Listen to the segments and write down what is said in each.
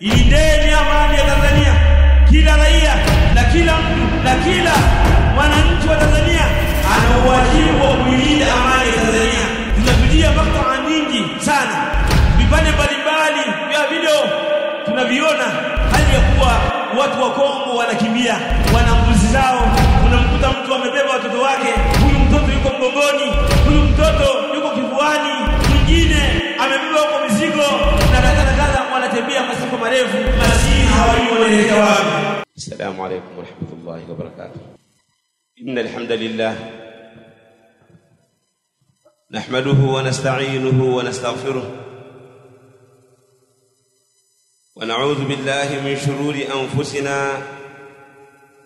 Ilindeni amani ya Tanzania. Kila raia na kila mtu na kila mwananchi wa Tanzania ana wajibu wa kuilinda amani ya Tanzania. Tunapitia maktaa nyingi sana, vipande mbalimbali vya video tunaviona hali ya kuwa watu wa Kongo wanakimbia, wana mbuzi zao. Unamkuta mtu amebeba watoto wake, huyu mtoto yuko mgongoni, huyu mtoto yuko kifuani, mwingine amebeba huko mizigo na kadhalika, wanatembea masafa marefu, maskini hawajui wanaelekea wapi. Assalamu alaykum wa rahmatullahi wa barakatuh. Innal hamdalillah nahmaduhu wa nasta'inuhu wa nastaghfiruh wa na'udhu billahi min shururi anfusina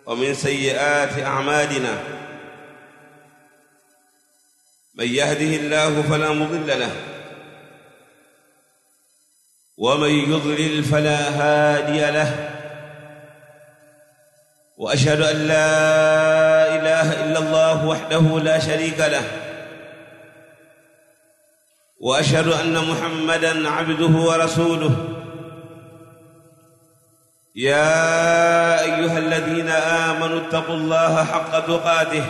wa min sayyiati a'malina. Man yahdihillahu fala mudilla lahu wa man yudlil fala hadiya lahu. وأشهد أن لا إله إلا الله وحده لا شريك له وأشهد أن محمدًا عبده ورسوله. يا أيها الذين آمنوا اتقوا الله حق تقاته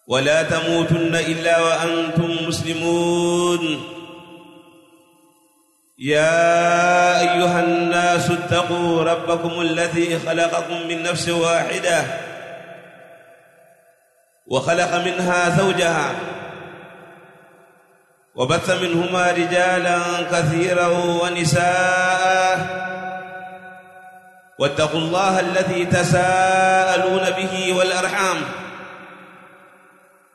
ولا تموتن إلا وأنتم مسلمون. يا أيها الناس اتقوا ربكم الذي خلقكم من نفس واحدة وخلق منها زوجها وبث منهما رجالا كثيرا ونساء واتقوا الله الذي تساءلون به والأرحام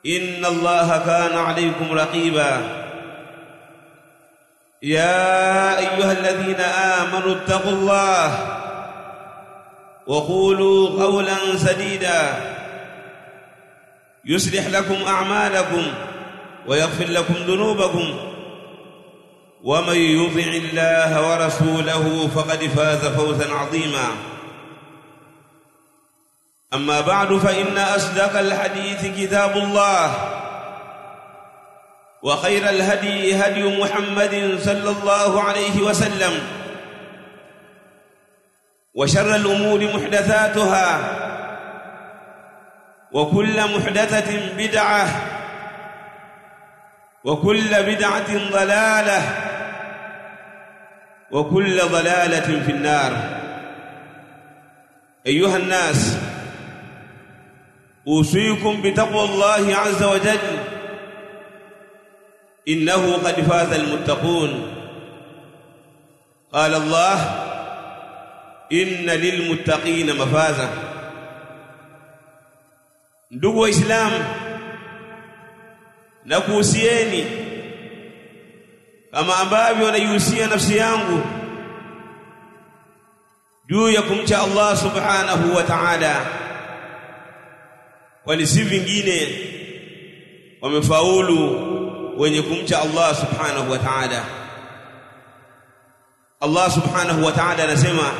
إن الله كان عليكم رقيبا. يا أيها الذين آمنوا اتقوا الله وقولوا قولا سديدا يصلح لكم أعمالكم ويغفر لكم ذنوبكم ومن يطع الله ورسوله فقد فاز فوزا عظيما. أما بعد فإن أصدق الحديث كتاب الله وخير الهدي هدي محمد صلى الله عليه وسلم وشر الأمور محدثاتها وكل محدثة بدعة وكل بدعة ضلالة وكل ضلالة في النار. أيها الناس، أوصيكم بتقوى الله عز وجل إنه قد فاز المتقون. قال الله: إن للمتقين مفازا. Ndugu Waislamu, nakuhusieni kama ambavyo naihusia nafsi yangu juu ya kumcha Allah subhanahu wa ta'ala, kwani si vingine wamefaulu wenye kumcha Allah subhanahu wa ta'ala. Allah subhanahu wa ta'ala anasema: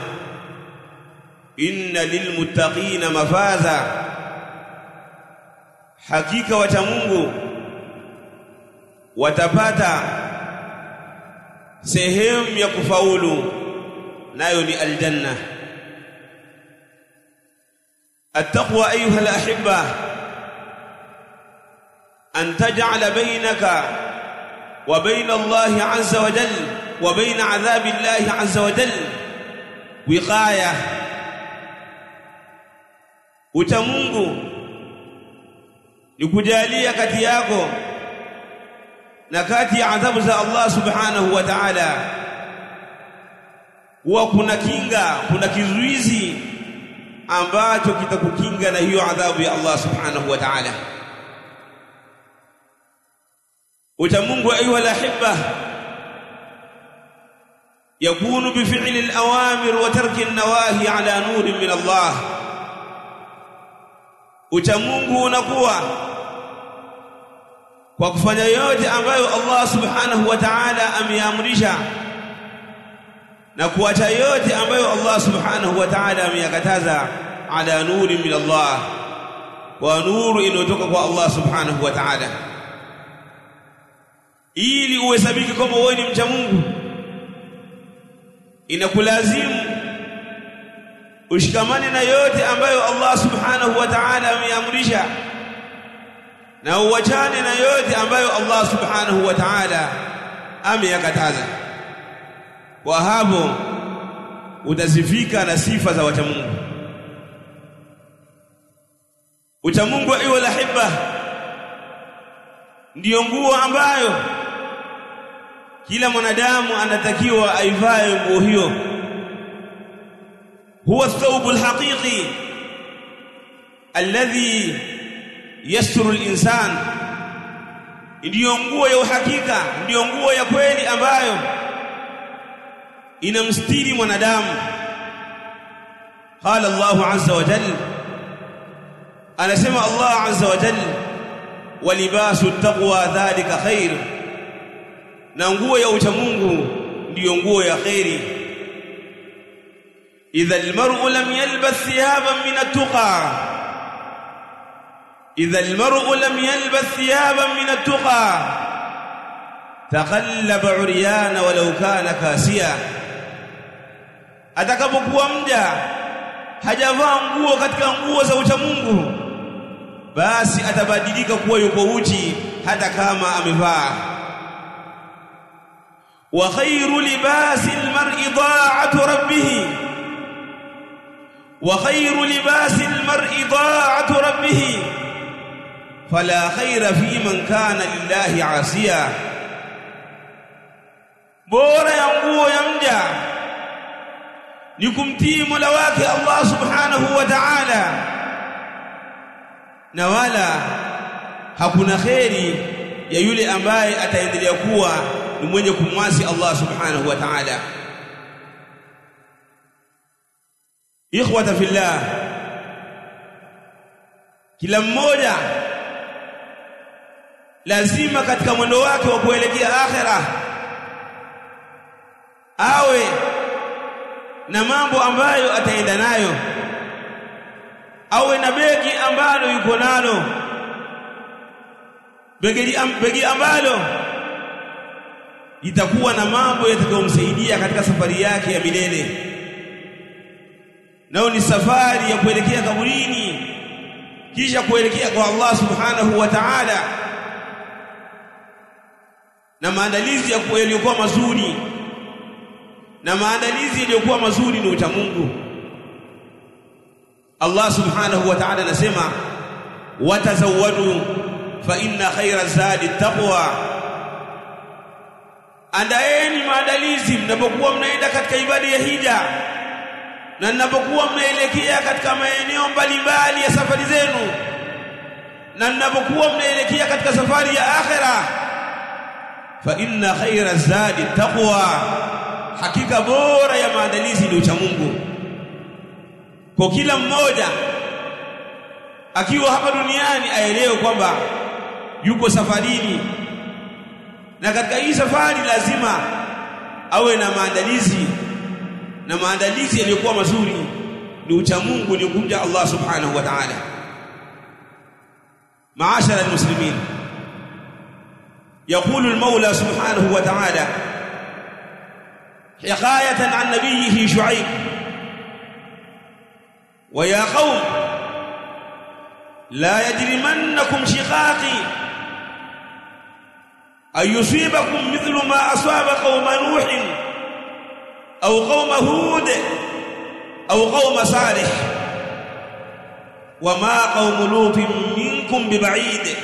inna lilmuttaqina mafaza, hakika wacha Mungu watapata sehemu ya kufaulu, nayo ni aljanna. At-taqwa ayuha al-ahibba أن تجعل بينك وبين الله عز وجل وبين عذاب الله عز وجل وقاية. Uchamungu ni kujalia kati yako na kati ya adhabu za Allah subhanahu wa ta'ala huwa kuna kinga, kuna kizuizi ambacho kitakukinga na hiyo adhabu ya Allah subhanahu wa ta'ala. Uchamungu ayuha al-ahibba yakunu bif'li al-awamir wa tarki an-nawahi ala nurin min Allah. Uchamungu unakuwa kwa kufanya yote ambayo Allah subhanahu wa ta'ala ameamrisha na kuacha yote ambayo Allah subhanahu wa ta'ala ameyakataza, ala nurin min Allah, wa nuru inayotoka kwa Allah subhanahu wa ta'ala. ili uhesabike kama wewe ni mcha Mungu, inakulazimu ushikamane na yote ambayo Allah subhanahu wa ta'ala ameamrisha na uachane na yote ambayo Allah subhanahu wa ta'ala ameyakataza. Kwa hapo utazifika na sifa za wacha Mungu. Ucha Mungu ayu alahibba ndiyo nguo ambayo kila mwanadamu anatakiwa aivae nguo hiyo. Huwa thawb alhaqiqi alladhi yasturu al-insan, ndiyo nguo ya uhakika, ndiyo nguo ya kweli ambayo inamstiri mwanadamu. Qala Allah azza wa jalla, anasema Allah azza wa jalla, wa libasu taqwa dhalika khair, na nguo ya ucha Mungu ndiyo nguo ya khairi. Idha almar'u lam yalbas thiyaban min at-tuqa, idha almar'u lam yalbas thiyaban min at-tuqa taqallaba 'uryana walau kana kasiya, atakapokuwa mja hajavaa nguo katika nguo za ucha Mungu, basi atabadilika kuwa yuko uchi hata kama amevaa. Wa khayru libasi almar'i da'atu rabbih, wa khayru libasi almar'i da'atu rabbih fala khayra fi man kana lillahi 'asiya. Bora ya nguo ya mja ni kumtii Mola wake Allah subhanahu wa ta'ala, na wala hakuna khairi ya yule ambaye ataendelea kuwa ni mwenye kumwasi Allah subhanahu wa ta'ala. Ikhwata fillah, kila mmoja lazima katika mwendo wake wa kuelekea akhera awe na mambo ambayo ataenda nayo, awe na begi ambalo yuko nalo, begi ambalo itakuwa na mambo yatakayomsaidia katika safari yake ya milele. Nao ni safari ya kuelekea kaburini, kisha kuelekea kwa Allah subhanahu wa ta'ala, na maandalizi yaliyokuwa mazuri, na maandalizi yaliyokuwa mazuri ni ucha Mungu. Allah subhanahu wa ta'ala anasema, watazawwadu fa inna khayra zadi taqwa, andaeni maandalizi mnapokuwa mnaenda katika ibada ya hija na mnapokuwa mnaelekea katika maeneo mbalimbali ya safari zenu, na mnapokuwa mnaelekea katika safari ya akhera. Fa inna khayra zadi taqwa, hakika bora ya maandalizi ni ucha Mungu. Kwa kila mmoja akiwa hapa duniani aelewe kwamba yuko safarini, na katika hii safari lazima awe na maandalizi, na maandalizi yaliyokuwa mazuri ni ucha Mungu, ni kumcha Allah subhanahu wa ta'ala. Maashara almuslimin, يقول المولى سبحانه وتعالى حكاية عن نبيه شعيب: ويا قوم لا يجرمنكم شقاقي أن يصيبكم مثل ما أصاب قوم نوح أو قوم هود أو قوم صالح وما قوم لوط منكم ببعيد.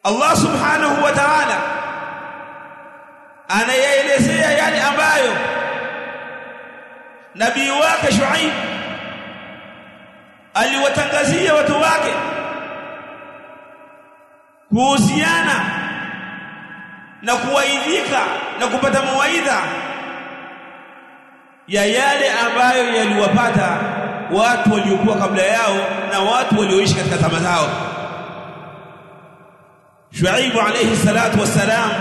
Allah subhanahu wa ta'ala anayaelezea yale ambayo nabii wake Shuaib aliwatangazia watu wake kuhusiana na kuwaidhika na kupata mawaidha ya yale ambayo yaliwapata watu waliokuwa kabla yao na watu walioishi katika zama zao. Shuaib alayhi salatu wassalam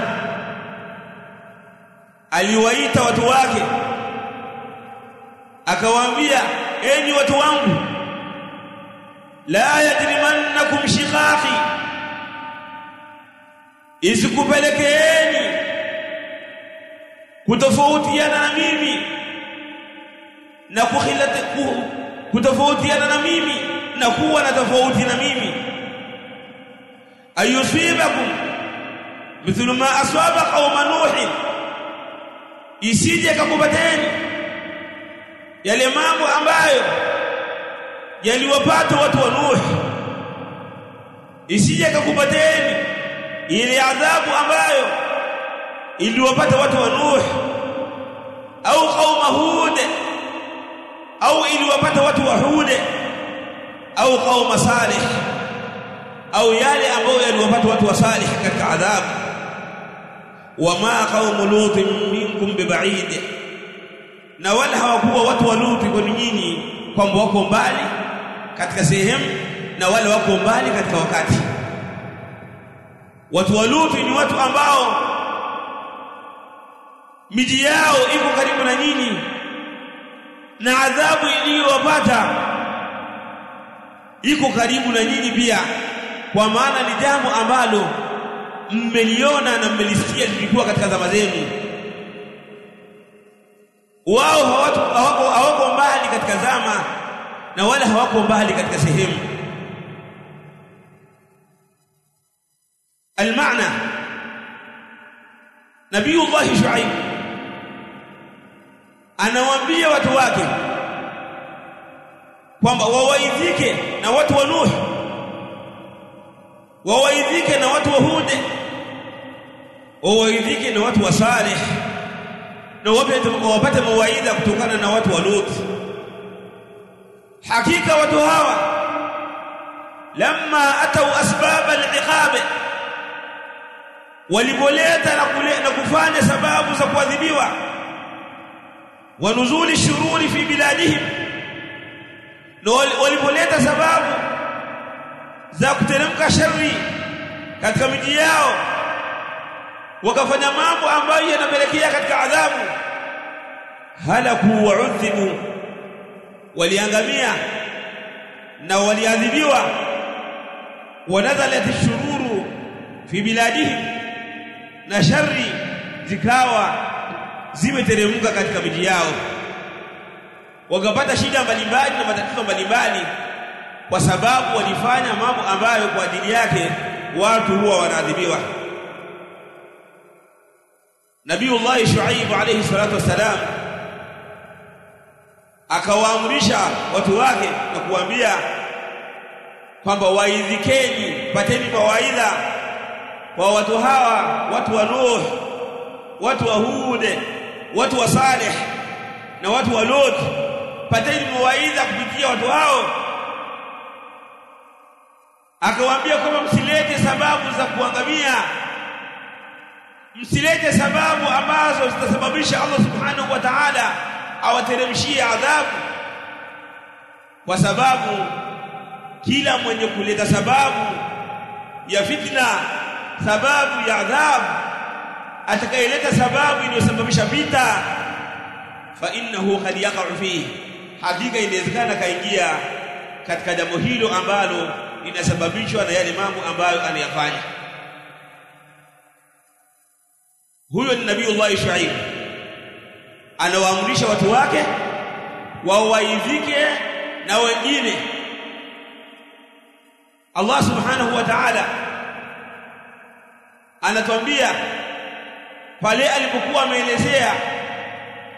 aliwaita watu wake akawaambia, enyi watu wangu, la yajrimannakum shiqaqi, isikupelekeeni kutofautiana na mimi na kutofautiana na mimi na kuwa na tofauti na mimi. Ayusibakum mithlu ma aswaba qauma nuh, isije kakupateni yale mambo ambayo yaliwapata watu wa Nuh, isije kakupateni ile adhabu ambayo iliwapata watu wa Nuh, au qauma Hud, au iliwapata watu wa Hud, au qauma Salih, au yale ambayo yaliwapata watu wa Salih katika adhabu. Wama qaumu Lut minkum biba'id, na wala hawakuwa watu wa Lut kwa nyinyi kwamba wako mbali katika sehemu na wale wako mbali katika wakati. Watu wa Lut ni watu ambao miji yao iko karibu na nyinyi, na adhabu iliyowapata iko karibu na nyinyi pia, kwa maana ni jambo ambalo mmeliona na mmelisikia lilikuwa katika zama zenu. Wao hawako mbali katika zama na wala hawako mbali katika sehemu. Almaana, Nabiyullah Shuaib anawaambia watu wake kwamba wawaidhike na watu wa Nuh, wawaidhike na watu wa Hud, wawaidhike na watu wa Salih, na wapate mawaidha kutokana na watu wa Lut. Hakika watu hawa lamma atau asbab al-iqab, walipoleta na kufanya sababu za kuadhibiwa, wa nuzuli shururi fi biladihim, na walipoleta sababu za kuteremka shari katika miji yao, wakafanya mambo ambayo yanapelekea katika adhabu, halaku wa udhibu, waliangamia na waliadhibiwa. Wanazalat ash-shururu fi biladihim, na shari zikawa zimeteremka katika miji yao, wakapata shida mbalimbali na matatizo mbalimbali kwa sababu walifanya mambo ambayo kwa ajili yake watu huwa wanaadhibiwa. Nabiyullah Shuaib alayhi salatu wassalam akawaamrisha watu wake na kuambia kwamba waidhikeni, pateni mawaidha kwa watu hawa, watu wa Nuh, watu wa Hud, watu wa Salih na watu wa Lut. Pateni mawaidha kupitia watu hao. Akawaambia kwamba msilete sababu za kuangamia, msilete sababu ambazo zitasababisha Allah subhanahu wa ta'ala awateremshie adhabu, kwa sababu kila mwenye kuleta sababu ya fitna, sababu ya adhabu, atakayeleta sababu inayosababisha vita, fa innahu qad yaqa'u fihi, hakika inawezekana kaingia katika jambo hilo ambalo linasababishwa na yale mambo ambayo anayafanya. Huyo ni Nabiyullah Shuaib, anawaamrisha watu wake wawaidhike na wengine. Allah subhanahu wa ta'ala anatuambia pale alipokuwa ameelezea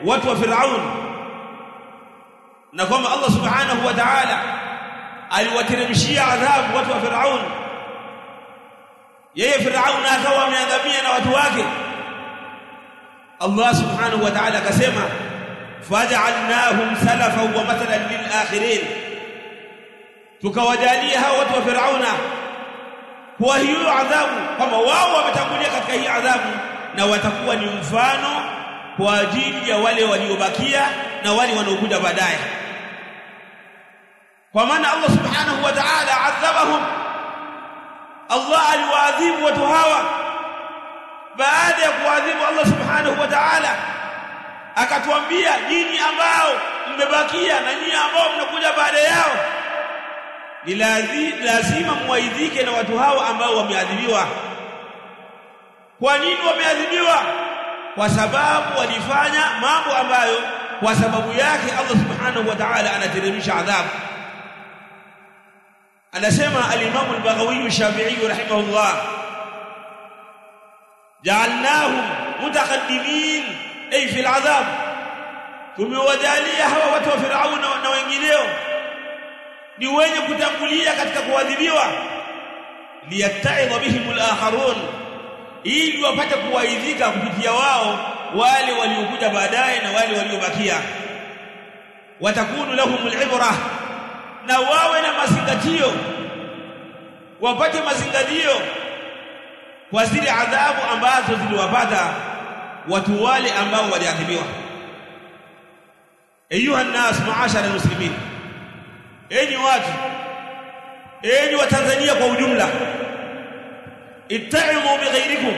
watu wa Firaun, na kwamba Allah subhanahu wa ta'ala aliwateremshia adhabu watu wa Firaun, yeye Firaun akawa ameangamia na watu wake. Allah subhanahu wa ta'ala akasema faj'alnahum salafan wa mathalan lil akhirin, tukawajalia hao watu wa Firauna kwa hiyo adhabu, kama wao wametangulia katika hii adhabu, na watakuwa ni mfano kwa ajili ya wale waliobakia na wale wanaokuja baadaye. Kwa maana Allah subhanahu wa ta'ala adhabahum, Allah aliwaadhibu watu hawa. Baada ya kuadhibu Allah subhanahu wa ta'ala akatuambia, nyinyi ambao mmebakia na nyinyi ambao mnakuja baada yao, ni lazima muaidhike na watu hao ambao wameadhibiwa. Kwa nini wameadhibiwa? kwa sababu walifanya mambo ambayo kwa sababu yake Allah subhanahu wa ta'ala anateremsha adhabu. Anasema al-Imam al-Baghawi al-Shafi'i rahimahullah, ja'alnahum mutaqaddimin ay fi al-'adhab, tumewajalia hawa watu wa Firauna na wengineo ni wenye kutangulia katika kuadhibiwa, liyatta'idha bihim al-akharun, ili wapate kuwaidhika kupitia wao wale waliokuja baadaye na wale waliobakia, watakunu lahum al-ibra, na wawe na mazingatio, wapate mazingatio kwa zile adhabu ambazo ziliwapata watu wale ambao waliadhibiwa. Ayuha an-nas, ma'ashara al-muslimin, enyi watu, enyi wa Tanzania kwa ujumla, itta'imu bighairikum,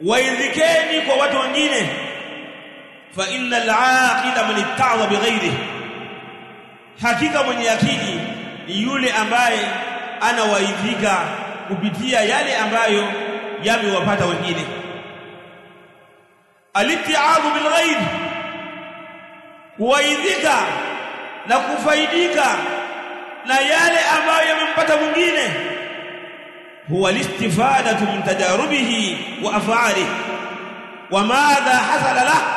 waidhikeni kwa watu wengine, fa innal 'aqila man itta'adha bighairihi, hakika mwenye akili ni yule ambaye anawaidhika kupitia yale ambayo yamewapata wengine. Al-itti'adhu bil ghaib, kuwaidhika na kufaidika na yale ambayo yamempata mwingine, huwa al-istifadatu min tajarubihi wa af'alihi wa madha hasala lahu,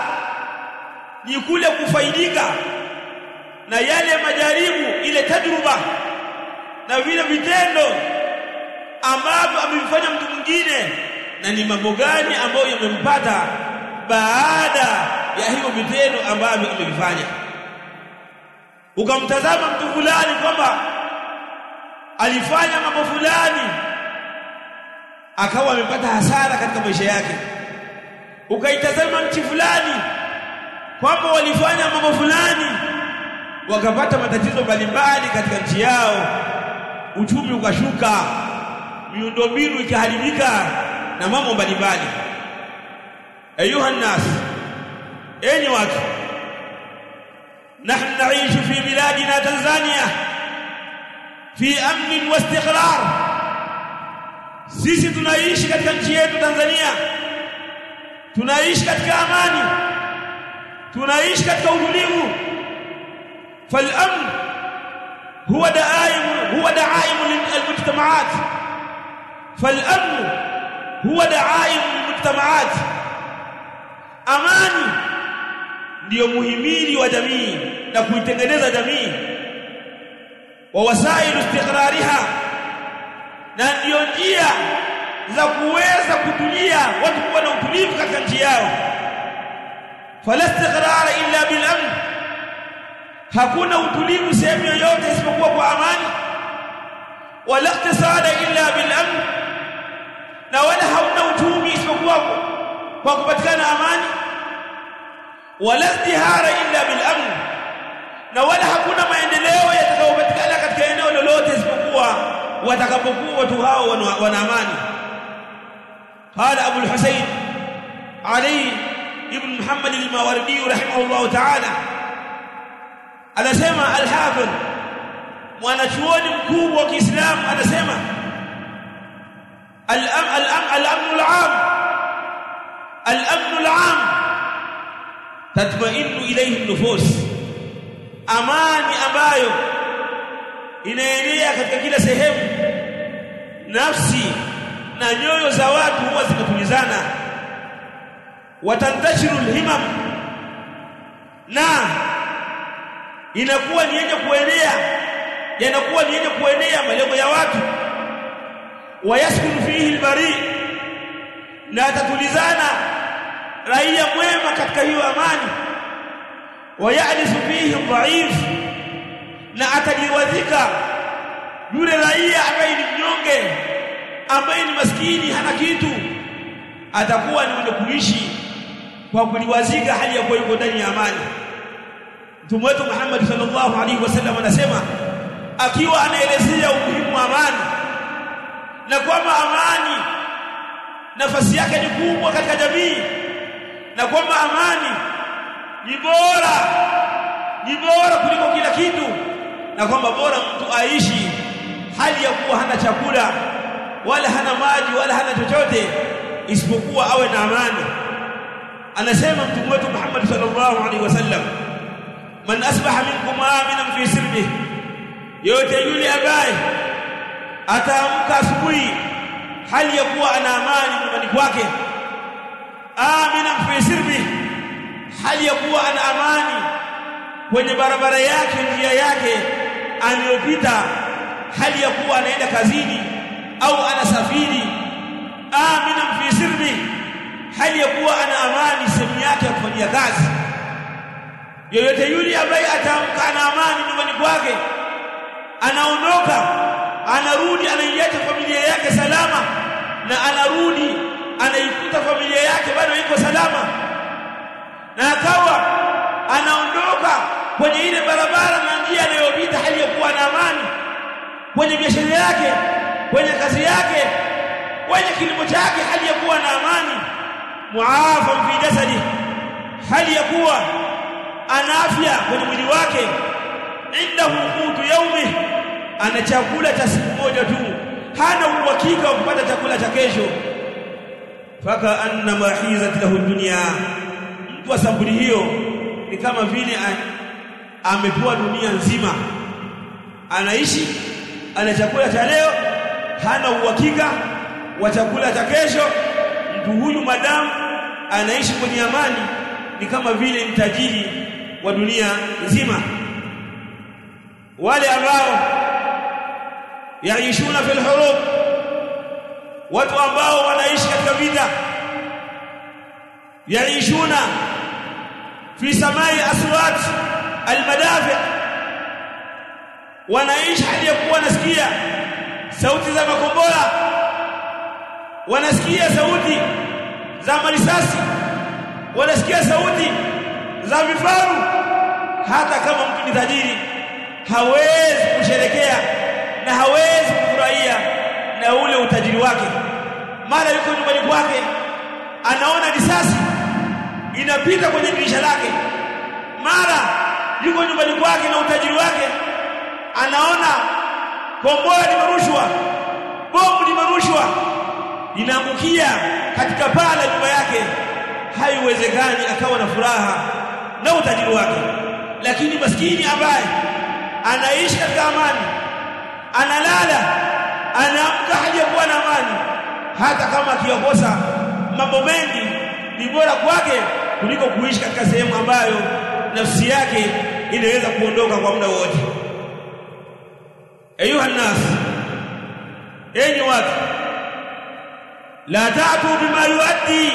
ni kule kufaidika na yale majaribu, ile tajruba na vile vitendo ambavyo amefanya mtu mwingine, na ni mambo gani ambayo yamempata baada ya hivyo vitendo ambavyo amevifanya. Ukamtazama mtu fulani kwamba alifanya mambo fulani akawa amepata hasara katika maisha yake, ukaitazama nchi fulani kwamba walifanya mambo fulani wakapata matatizo mbalimbali katika nchi yao, uchumi ukashuka, miundombinu ikaharibika na mambo mbalimbali. Ayuha an-nas, enyi watu, nahnu naishu fi biladina Tanzania fi amn wa istiqrar, sisi tunaishi katika nchi yetu Tanzania, tunaishi katika amani, tunaishi katika utulivu. فالامن هو دعائم للمجتمعات، فالامن هو دعائم للمجتمعات، amani ndio muhimili wa jamii na kuitengeneza jamii, wa wasailu istiqrariha, na ndio njia za kuweza kutulia watu kuwa na utulivu katika nchi yao. Fala istiqrara illa bil amn, hakuna utulivu sehemu yoyote isipokuwa kwa amani. Wala iqtisada illa bil amn, na wala hauna uchumi isipokuwa kwa kupatikana amani. Wala izdihara illa bil amn, na wala hakuna maendeleo yatakayopatikana katika eneo lolote isipokuwa watakapokuwa watu hao wana amani. Qala Abu al-Husayn Ali ibn Muhammad al-Mawardi rahimahullah ta'ala, anasema al-Hafidh, mwanachuoni mkubwa wa Kiislamu, anasema al-amn al-am tatma'innu ilayhi an-nufus, amani ambayo inaenea katika kila sehemu, nafsi na nyoyo za watu huwa zinatulizana. Watantashiru al-himam, na inakuwa ni yenye kuenea, yanakuwa ni yenye kuenea malengo ya watu. Wayaskunu fihi al-bari, na tatulizana raia mwema katika hiyo amani. Wayalisu fihi al-dhaif, na atajiwadhika yule raia ambaye ni mnyonge, ambaye ni maskini, hana kitu, atakuwa ni mwenye kuishi kwa kuliwazika hali ya kuwa yuko ndani ya amani. Mtume wetu Muhammad sallallahu alaihi wasallam anasema, akiwa anaelezea umuhimu wa amani na kwamba amani nafasi yake ni kubwa katika jamii, na kwamba amani ni bora kuliko kila kitu, na kwamba bora mtu aishi hali ya kuwa hana chakula wala hana maji wala hana chochote isipokuwa awe na amani. anasema mtume wetu Muhammad sallallahu alaihi wasallam, man asbaha minkum aminan fi sirbihi, yote yule ambaye ataamka asubuhi hali ya kuwa ana amani nyumbani kwake, aminan fi sirbihi, hali ya kuwa ana amani kwenye barabara yake, njia yake anayopita, hali ya kuwa anaenda kazini au anasafiri, aminan fi sirbihi, hali ya kuwa ana amani sehemu yake ya kufanyia kazi. Yoyote yule ambaye ataamka ana amani nyumbani kwake, anaondoka, anarudi, anaiacha familia yake salama, na anarudi anaikuta familia yake bado iko salama, na akawa anaondoka kwenye ile barabara na njia anayopita hali ya kuwa na amani kwenye biashara yake, kwenye kazi yake, kwenye kilimo chake, hali ya kuwa na amani, muafan fi jasadi, hali ya kuwa ana afya kwenye mwili wake, indahu qutu yaumi, ana chakula cha siku moja tu, hana uhakika wa kupata chakula cha kesho. Faka anna mahizat lahu dunya, mtu wa sampuli hiyo ni kama vile amepewa dunia nzima, anaishi, ana chakula cha leo, hana uhakika wa chakula cha kesho. Mtu huyu madamu anaishi kwenye amani ni kama vile ni tajiri wa dunia nzima. Wale ambao yaishuna fil hurub, watu ambao wanaishi katika vita, yaishuna fi samai aswat almadafi, wanaishi hali ya kuwa wanasikia sauti za makombora, wanasikia sauti za marisasi, wanasikia sauti za vifaru. Hata kama mtu ni tajiri hawezi kusherekea na hawezi kufurahia na ule utajiri wake. Mara yuko nyumbani kwake anaona risasi inapita kwenye dirisha lake, mara yuko nyumbani kwake na utajiri wake anaona kombora limerushwa, bomu limerushwa, linaangukia katika paa la nyumba yake. Haiwezekani akawa na furaha na utajiri wake. Lakini maskini ambaye anaishi katika amani, analala, anaamka hajakuwa na amani, hata kama akiokosa mambo mengi, ni bora kwake kuliko kuishi katika sehemu ambayo nafsi yake inaweza kuondoka kwa muda wote. Ayuha nas, enyi watu, la ta'tu bima yuaddi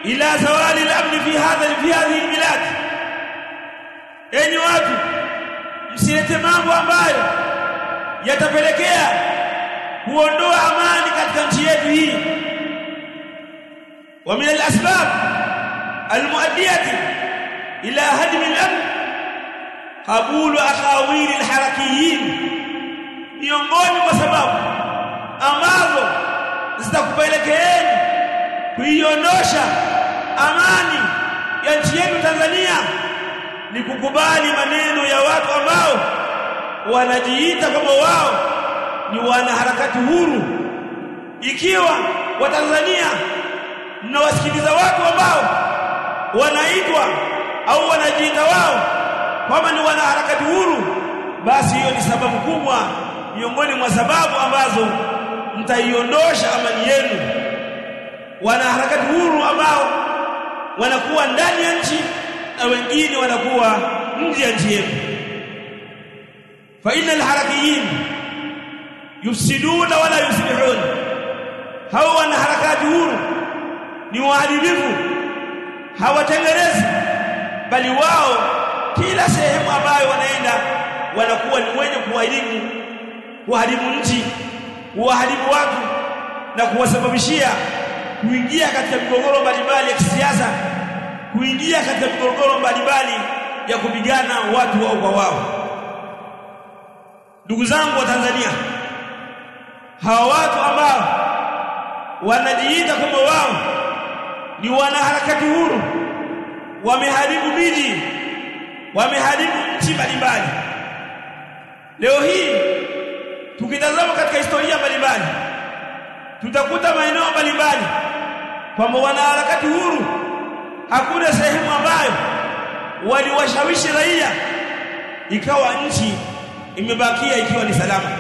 ila zawali al-amn fi hadhihi al-bilad. Enyi watu, msilete mambo ambayo yatapelekea kuondoa amani katika nchi yetu hii. Wa min al-asbab al-muaddiyati ila hadm al-amn qabul aqawil al-harakiyin, miongoni mwa sababu ambazo zitakupelekeeni kuiondosha amani ya nchi yetu Tanzania ni kukubali maneno ya watu ambao wanajiita kama wao ni wanaharakati huru. Ikiwa Watanzania mnawasikiliza watu ambao wanaitwa au wanajiita wao kama ni wanaharakati huru, basi hiyo ni sababu kubwa miongoni mwa sababu ambazo mtaiondosha amani yenu. Wanaharakati huru ambao wanakuwa ndani ya nchi na wengine wanakuwa nje ya nchi yetu. Fa innal harakiyin yufsiduna wala yuslihun, hao wanaharakati huru ni waharibifu, hawatengenezi, bali wao kila sehemu ambayo wanaenda wanakuwa ni wenye kuharibu nchi, kuharibu watu na kuwasababishia kuingia katika migogoro mbalimbali ya kisiasa, kuingia katika migogoro mbalimbali ya kupigana watu wao kwa wao. Ndugu zangu wa Tanzania, hawa watu ambao wanajiita kama wao ni wanaharakati huru wameharibu miji, wameharibu nchi mbalimbali. Leo hii tukitazama katika historia mbalimbali tutakuta maeneo mbalimbali kwamba wanaharakati huru hakuna sehemu ambayo waliwashawishi raia ikawa nchi imebakia ikiwa ni salama.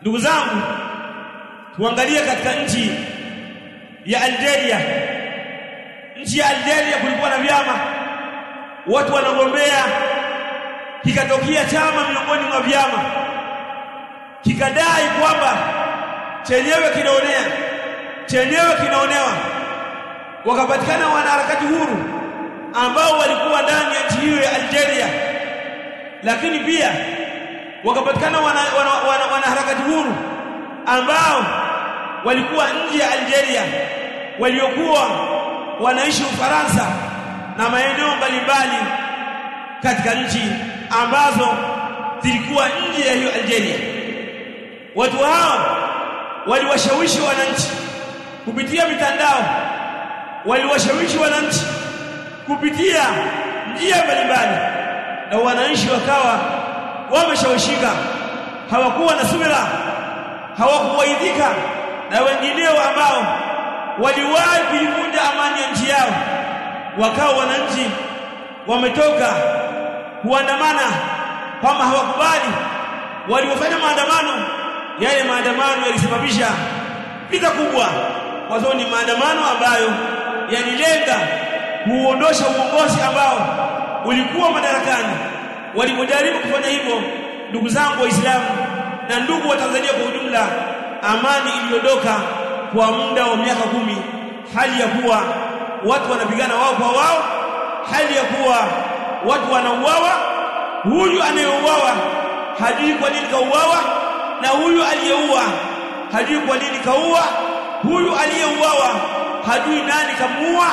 Ndugu zangu, tuangalie katika nchi ya Algeria. Nchi ya Algeria kulikuwa na vyama, watu wanagombea, kikatokea chama miongoni mwa vyama kikadai kwamba chenyewe kinaonewa. Wakapatikana wanaharakati huru ambao walikuwa ndani ya nchi hiyo ya Algeria, lakini pia wakapatikana wanaharakati huru ambao walikuwa nje ya Algeria, waliokuwa wanaishi Ufaransa na maeneo mbalimbali katika nchi ambazo zilikuwa nje ya hiyo Algeria. Watu hao waliwashawishi wananchi kupitia mitandao, waliwashawishi wananchi kupitia njia mbalimbali, na wananchi wakawa wameshawishika, hawakuwa na subira, hawakuwaidhika na wengineo ambao waliwahi kuivunja amani ya nchi yao. Wakawa wananchi wametoka kuandamana kama hawakubali. Waliofanya maandamano, yale maandamano yalisababisha vita kubwa, kwa sababu ni maandamano ambayo yalilenga kuondosha uongozi ambao ulikuwa madarakani. Walipojaribu kufanya hivyo, ndugu zangu Waislamu na ndugu wa Tanzania kwa ujumla, amani iliondoka kwa muda wa miaka 10, hali ya kuwa watu wanapigana wao kwa wao, hali ya kuwa watu wanauawa. Huyu anayeuawa hajui kwa nini kauawa, na huyu aliyeua hajui kwa nini kaua. Huyu aliyeuawa hajui nani kamuua,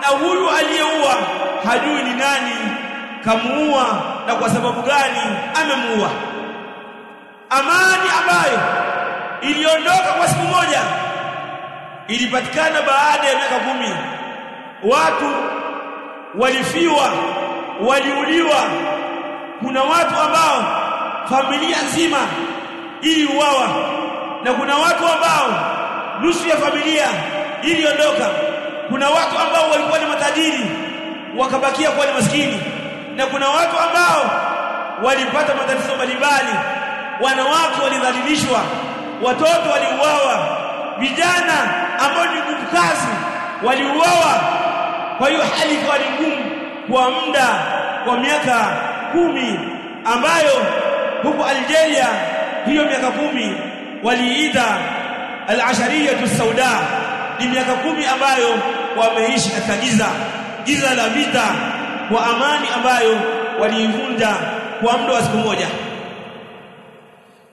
na huyu aliyeua hajui ni nani kamuua na kwa sababu gani amemuua. Amani ambayo iliondoka kwa siku moja ilipatikana baada ya miaka 10. Watu walifiwa, waliuliwa. Kuna watu ambao familia nzima iliuawa, na kuna watu ambao nusu ya familia iliondoka. Kuna watu ambao walikuwa ni matajiri wakabakia kuwa ni maskini, na kuna watu ambao walipata matatizo mbalimbali. Wanawake walidhalilishwa, watoto waliuawa, vijana ambao ni nguvu kazi waliuawa. Kwa hiyo hali ikawa ni ngumu kwa muda wa miaka 10 ambayo huko Algeria hiyo miaka 10 waliita al-ashariyatu sauda. Ni miaka 10 ambayo wameishi katika giza la vita, kwa amani ambayo waliivunja kwa muda wa siku moja.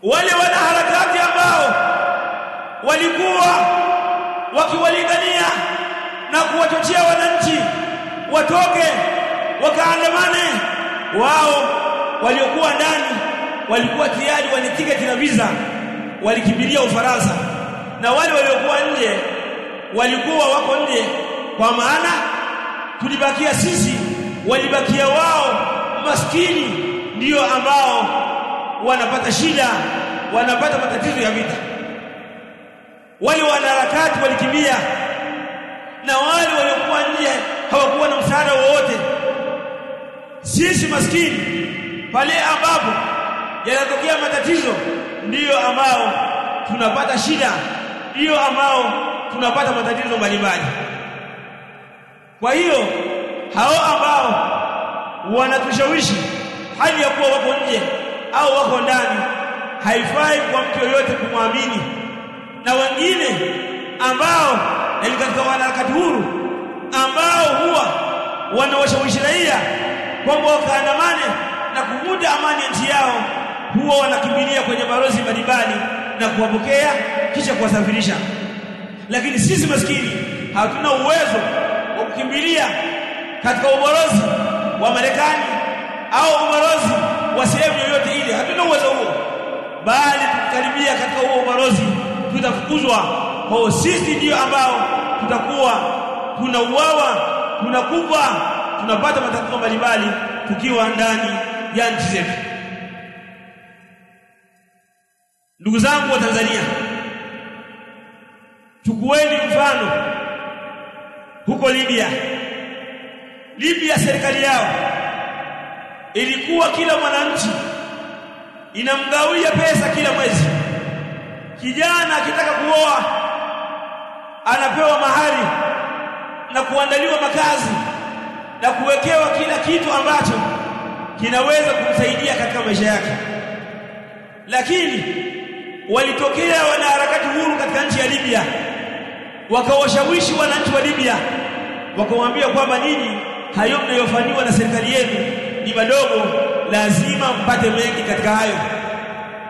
Wale wanaharakati ambao walikuwa wakiwalingania na kuwachochea wananchi watoke wakaandamane, wao waliokuwa ndani walikuwa tayari wana tiketi na visa, walikimbilia Ufaransa, na wale waliokuwa nje walikuwa wako nje, kwa maana tulibakia sisi, walibakia wao. Maskini ndio ambao wanapata shida, wanapata matatizo ya vita. Wale wanaharakati walikimbia, na wale waliokuwa nje hawakuwa na msaada wowote. Sisi maskini pale ambapo yanatokea matatizo ndio ambao tunapata shida, ndio ambao tunapata matatizo mbalimbali. Kwa hiyo hao ambao wanatushawishi hali ya kuwa wako nje au wako ndani, haifai kwa mtu yoyote kumwamini. Na wengine ambao ni katika wanaharakati huru ambao huwa wanawashawishi raia kwamba wakaandamane na kuvunja amani ya nchi yao, huwa wanakimbilia kwenye balozi mbalimbali na kuwapokea kisha kuwasafirisha. Lakini sisi maskini hatuna uwezo wa kukimbilia katika ubalozi wa Marekani au ubalozi wa sehemu yoyote ile, hatuna uwezo huo, bali tukikaribia katika huo ubalozi tutafukuzwa. Kwa sisi ndio ambao tutakuwa tunauawa, tunakufa, tunapata matatizo mbalimbali tukiwa ndani ya nchi zetu. Ndugu zangu wa Tanzania, chukueni mfano huko Libya. Libya serikali yao ilikuwa kila mwananchi inamgawia pesa kila mwezi. Kijana akitaka kuoa anapewa mahari na kuandaliwa makazi na kuwekewa kila kitu ambacho kinaweza kumsaidia katika maisha yake. Lakini walitokea wanaharakati huru katika nchi ya Libya, wakawashawishi wananchi wa Libya, wakamwambia kwamba nyinyi hayo mnayofanywa na serikali yenu ni madogo, lazima mpate mengi katika hayo.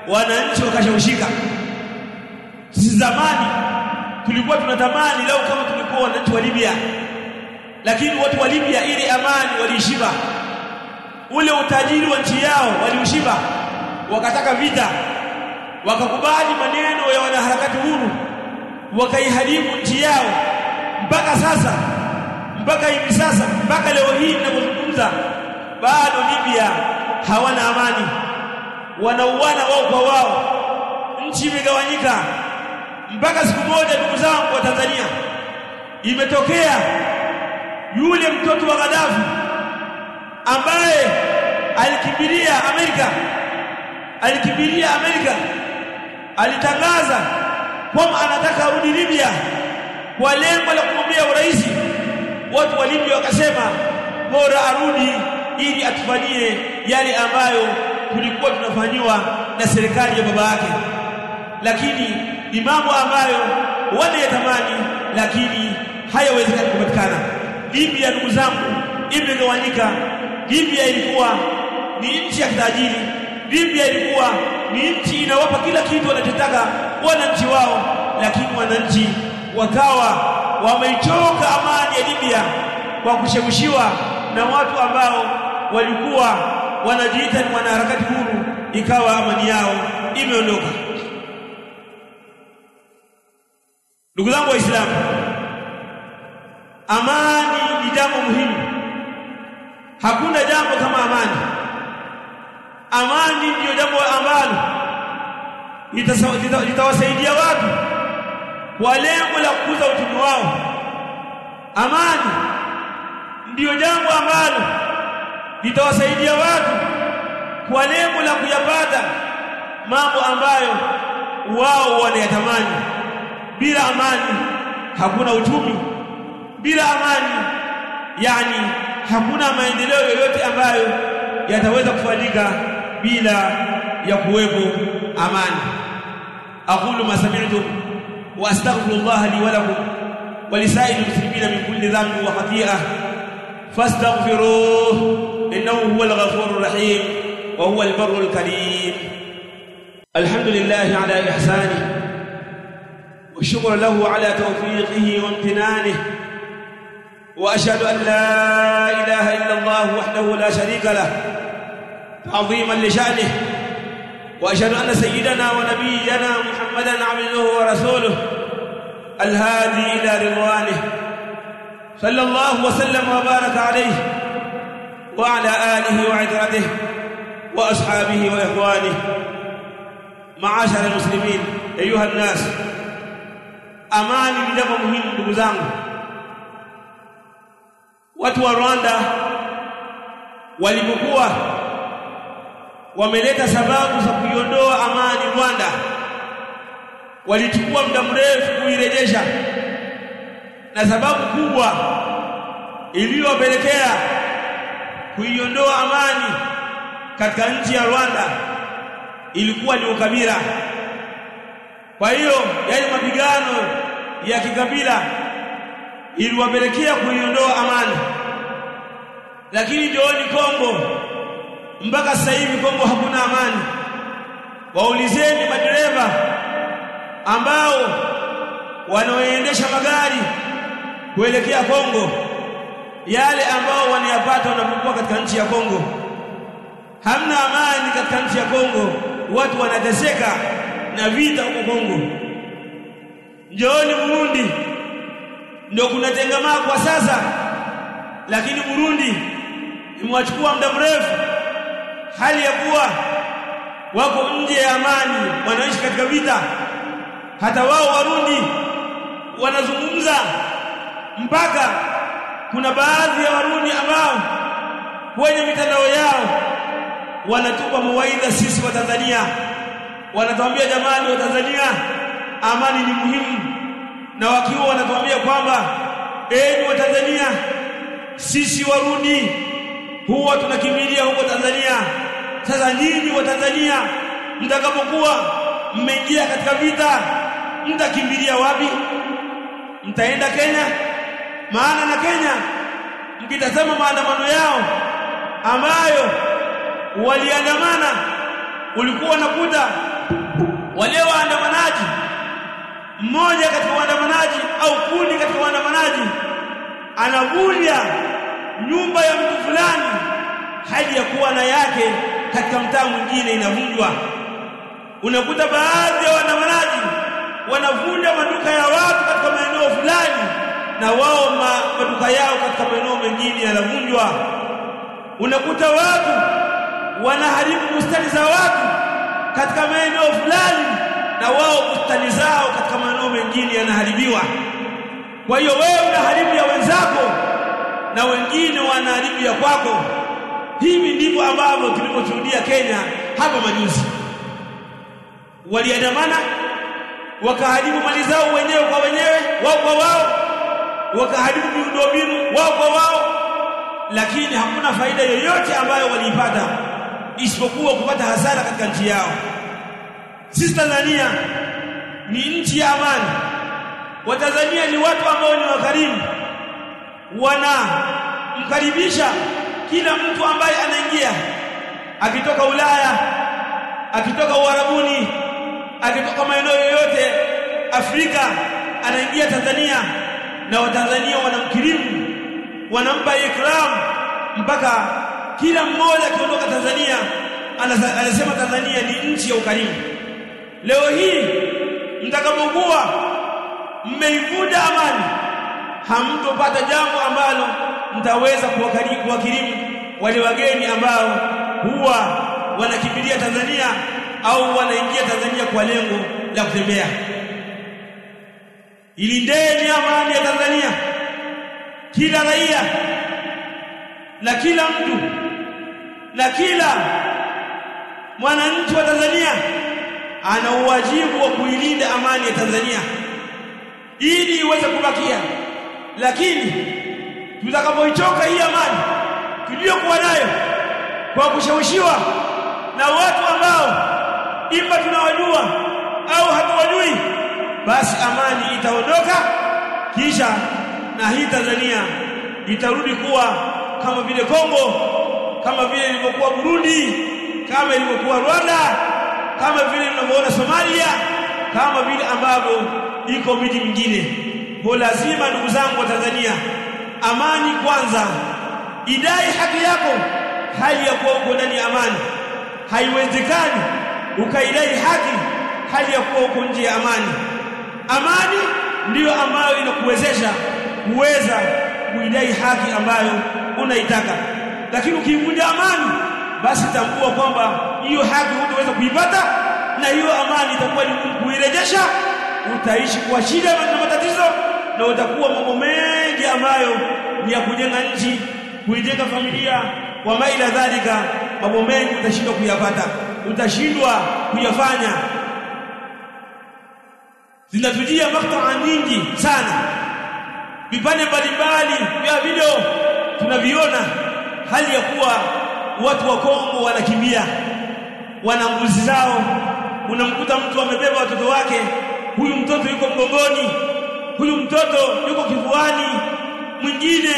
Wananchi wakashawishika. Sisi zamani tulikuwa tunatamani lau kama tulikuwa wananchi wa Libya, lakini watu wa Libya ili amani waliishiba, ule utajiri wa nchi yao waliushiba, wakataka vita, wakakubali maneno ya wanaharakati huru, wakaiharibu nchi yao. Mpaka sasa, mpaka hivi sasa, mpaka leo hii ninapozungumza, bado Libya hawana amani, wanauana wao kwa wao, nchi imegawanyika. Mpaka siku moja, ndugu zangu wa Tanzania, imetokea yule mtoto wa Gaddafi ambaye alikimbilia Amerika, alitangaza kwamba anataka arudi Libya kwa lengo la kugombea urais. Watu wa Libya wakasema bora arudi ili atufanyie yale ambayo tulikuwa tunafanywa na serikali ya baba yake. Lakini ni mambo ambayo wanayatamani, lakini hayawezekani kupatikana. Libya, ndugu zangu, imegawanyika. Libya ilikuwa ni nchi ya kitajiri. Libya ilikuwa ni nchi inawapa kila kitu wanachotaka wananchi wao, lakini wananchi wakawa wameichoka amani ya Libya kwa kushawishiwa na watu ambao walikuwa wanajiita ni wanaharakati huru, ikawa amani yao imeondoka. Ndugu zangu Waislamu, amani ni jambo muhimu. Hakuna jambo kama amani. Amani ndio jambo ambalo litawasaidia watu kwa lengo la kukuza uchumi wao. Amani ndio jambo ambalo litawasaidia watu kwa lengo la kuyapata mambo ambayo wao wanayatamani. Bila amani hakuna uchumi. Bila amani yani hakuna maendeleo yoyote ambayo yataweza kufanyika bila ya kuwepo amani. Aqulu ma sami'tum wa astaghfirullah li wa lakum wa lisa'il muslimina min kulli dhanbin wa khati'ah fastaghfiruhu innahu huwal ghafurur rahim wa huwal barrul karim. Alhamdulillah ala ihsanihi wa shukran lahu ala tawfiqihi wa imtinanihi وأشهد أن لا إله إلا الله وحده لا شريك له تعظيما لشأنه وأشهد أن سيدنا ونبينا محمدا عبده ورسوله الهادي إلى رضوانه صلى الله وسلم وبارك عليه وعلى آله وعترته وأصحابه وإخوانه. معاشر المسلمين أيها الناس، amani ni jambo muhimu ndugu zangu. Watu wa Rwanda walipokuwa wameleta sababu za kuiondoa amani Rwanda, walichukua muda mrefu kuirejesha, na sababu kubwa iliyowapelekea kuiondoa amani katika nchi ya Rwanda ilikuwa ni ukabila. Kwa hiyo yale mapigano ya kikabila iliwapelekea kuiondoa amani. Lakini jioni Kongo, mpaka sasa hivi Kongo hakuna amani. Waulizeni madereva ambao wanaoendesha magari kuelekea Kongo yale ambao wanayapata wanapokuwa katika nchi ya Kongo. Hamna amani katika nchi ya Kongo, watu wanateseka na vita huko Kongo. Njooni Burundi, ndio kuna tengamaa kwa sasa, lakini Burundi imewachukua muda mrefu, hali ya kuwa wako nje ya amani, wanaishi katika vita. Hata wao Warundi wanazungumza mpaka kuna baadhi ya Warundi ambao kwenye mitandao yao wanatupa mawaidha sisi wa Tanzania, wanatuambia jamani wa Tanzania, amani ni muhimu, na wakiwa wanatuambia kwamba enyi wa Tanzania, sisi Warundi huwa tunakimbilia huko Tanzania. Sasa nyinyi wa Tanzania mtakapokuwa mmeingia katika vita, mtakimbilia wapi? Mtaenda Kenya? Maana na Kenya mkitazama maandamano yao ambayo waliandamana, ulikuwa nakuta wale waandamanaji, mmoja katika waandamanaji au kundi katika waandamanaji anavunja nyumba ya mtu fulani hadi ya kuwa na yake katika mtaa mwingine inavunjwa. Unakuta baadhi ya waandamanaji wanavunja maduka ya watu katika maeneo fulani, na wao maduka yao katika maeneo mengine yanavunjwa. Unakuta watu wanaharibu bustani za watu katika maeneo fulani, na wao bustani zao katika maeneo mengine yanaharibiwa. Kwa hiyo wewe unaharibu ya wenzako na wengine wanaharibu ya kwako. Hivi ndivyo ambavyo tuliposhuhudia Kenya hapa majuzi. Waliandamana wakaharibu mali zao wenyewe kwa wenyewe, wao kwa wao, wakaharibu miundombinu wao kwa wao, lakini hakuna faida yoyote ambayo waliipata isipokuwa kupata hasara katika nchi yao. Sisi Tanzania ni nchi ya amani. Watanzania ni watu ambao ni wakarimu, wanamkaribisha kila mtu ambaye anaingia, akitoka Ulaya, akitoka Uarabuni, akitoka maeneo yoyote Afrika, anaingia Tanzania, na Watanzania wanamkirimu, wanampa ikram, mpaka kila mmoja akiondoka Tanzania anasema Tanzania ni nchi ya ukarimu. Leo hii mtakapokuwa mmeivunja amani, hamtopata jambo ambalo mtaweza kuwakirimu wale wageni ambao huwa wanakimbilia Tanzania au wanaingia Tanzania kwa lengo la kutembea. Ilindeni amani ya Tanzania. Kila raia na kila mtu na kila mwananchi wa Tanzania ana uwajibu wa kuilinda amani ya Tanzania ili iweze kubakia. Lakini tutakapoichoka hii amani tuliyokuwa nayo kwa kushawishiwa na watu ambao ima tunawajua au hatuwajui, basi amani itaondoka, kisha na hii Tanzania itarudi kuwa kama vile Kongo, kama vile ilivyokuwa Burundi, kama ilivyokuwa Rwanda, kama vile tunavyoona Somalia, kama vile ambavyo iko miji mingine. Kwa lazima ndugu zangu wa Tanzania, amani kwanza. Idai haki yako hali ya kuwa uko ndani ya amani. Haiwezekani ukaidai haki hali ya kuwa uko nje ya amani. Amani ndiyo ambayo inakuwezesha kuweza kuidai haki ambayo unaitaka. Lakini ukivunja amani, basi tambua kwamba hiyo haki hutaweza kuipata, na hiyo amani itakuwa ni kuirejesha. Utaishi kwa shida na matatizo, na utakuwa mambo mengi ambayo ni ya kujenga nchi, kuijenga familia, wa maila dhalika, mambo mengi utashindwa kuyapata, utashindwa kuyafanya. Zinatujia maktaa nyingi sana, vipande mbalimbali vya video tunaviona hali ya kuwa watu wa Kongo wanakimbia, wana nguzi zao. Unamkuta mtu amebeba watoto wake, huyu mtoto yuko mgongoni, huyu mtoto yuko kifuani, mwingine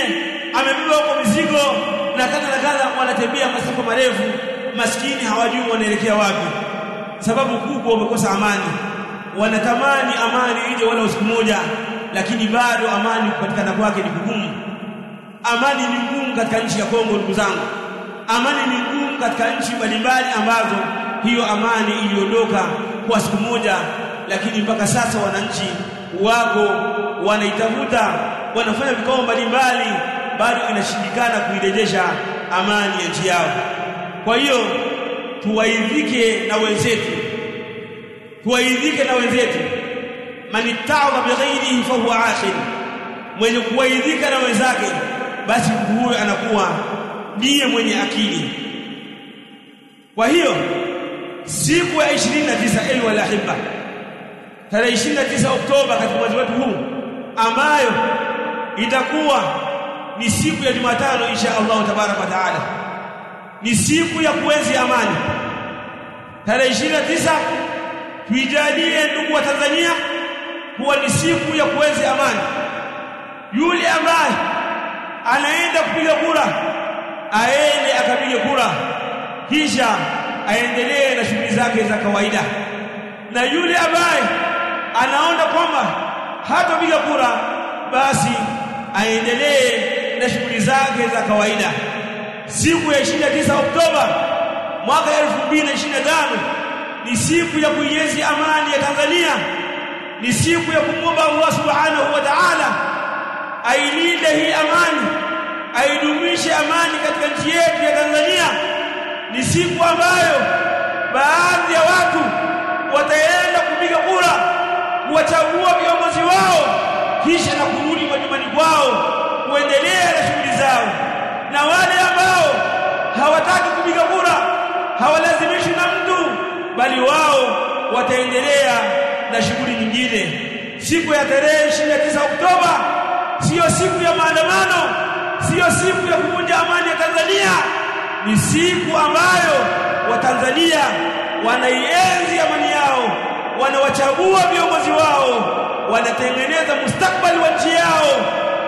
amebeba huko mizigo na kadha, wanatembea masafa marefu, maskini hawajui wanaelekea wapi. Sababu kubwa wamekosa amani. Wanatamani amani ije wala siku moja, lakini bado amani kupatikana kwake ni kugumu. Amani ni ngumu katika nchi ya Kongo ndugu zangu. Amani ni ngumu katika nchi mbalimbali ambazo hiyo amani iliondoka kwa siku moja, lakini mpaka sasa wananchi wako wanaitafuta, wanafanya vikao mbalimbali, bado inashindikana kuirejesha amani ya nchi yao. Kwa hiyo tuwaidhike na wenzetu, man itta'adha bighairihi fa huwa akhir. mwenye kuwaidhika na wenzake, basi huyo anakuwa ndiye mwenye akili. Kwa hiyo siku ya 29 ayu alahibba, tarehe 29 Oktoba katika mwezi wetu huu, ambayo itakuwa ni siku ya Jumatano insha Allah tabaraka wa taala, ni siku ya kuenzi amani. Tarehe 29 tuijalie ndugu wa Tanzania kuwa ni siku ya kuenzi amani. Yule ambaye anaenda kupiga kura aende akapige kura, kisha aendelee na shughuli zake za kawaida. Na yule ambaye anaona kwamba hatapiga kura, basi aendelee na shughuli zake za kawaida. Siku ya 29 Oktoba mwaka 2025 ni siku ya kuienzi amani ya Tanzania, ni siku ya kumwomba Allah subhanahu wa ta'ala ailinde hii amani, aidumishe amani katika nchi yetu ya Tanzania. Ni siku ambayo baadhi ya watu wataenda kupiga kura kuwachagua viongozi wao, kisha na kurudi majumbani kwao kuendelea na shughuli zao. Na wale ambao hawataki kupiga kura hawalazimishwi na mtu, bali wao wataendelea na shughuli nyingine. Siku ya tarehe 29 Oktoba sio siku ya maandamano, sio siku ya kuvunja amani ya Tanzania. Ni siku ambayo Watanzania wanaienzi amani yao, wanawachagua viongozi wao, wanatengeneza mustakbali wa nchi yao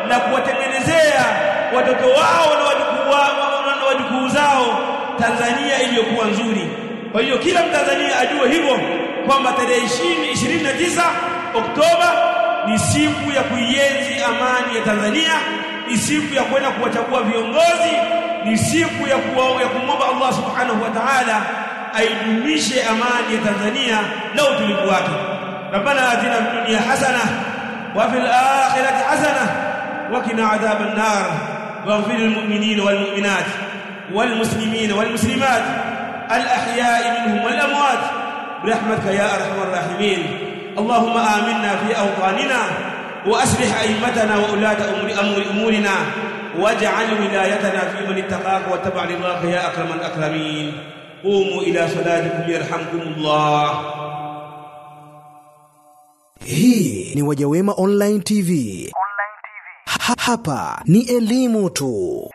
na kuwatengenezea watoto wao na wajukuu zao Tanzania iliyokuwa nzuri. Kwa hiyo kila Mtanzania ajue hivyo kwamba tarehe 29 Oktoba ni siku ya kuienzi amani ya Tanzania, ni siku ya kwenda kuwachagua viongozi, ni siku ya kumwomba Allah subhanahu wa ta'ala aidumishe amani ya Tanzania na utulivu wake. Rabbana atina fid dunya hasana wa fil akhirati hasana wa qina adhaban nar waghfir lil mu'minina wal mu'minat wal muslimina wal muslimat al ahya'i minhum wal amwat birahmatika ya arhamar rahimin. اللهم آمنا في أوطاننا وأصلح أئمتنا وولاة أمورنا واجعل ولايتنا في من اتقاك واتبع رضاك يا أكرم الأكرمين. قوموا إلى صلاتكم يرحمكم الله. Hii ni Wajawema Online TV. Hapa ni elimu tu.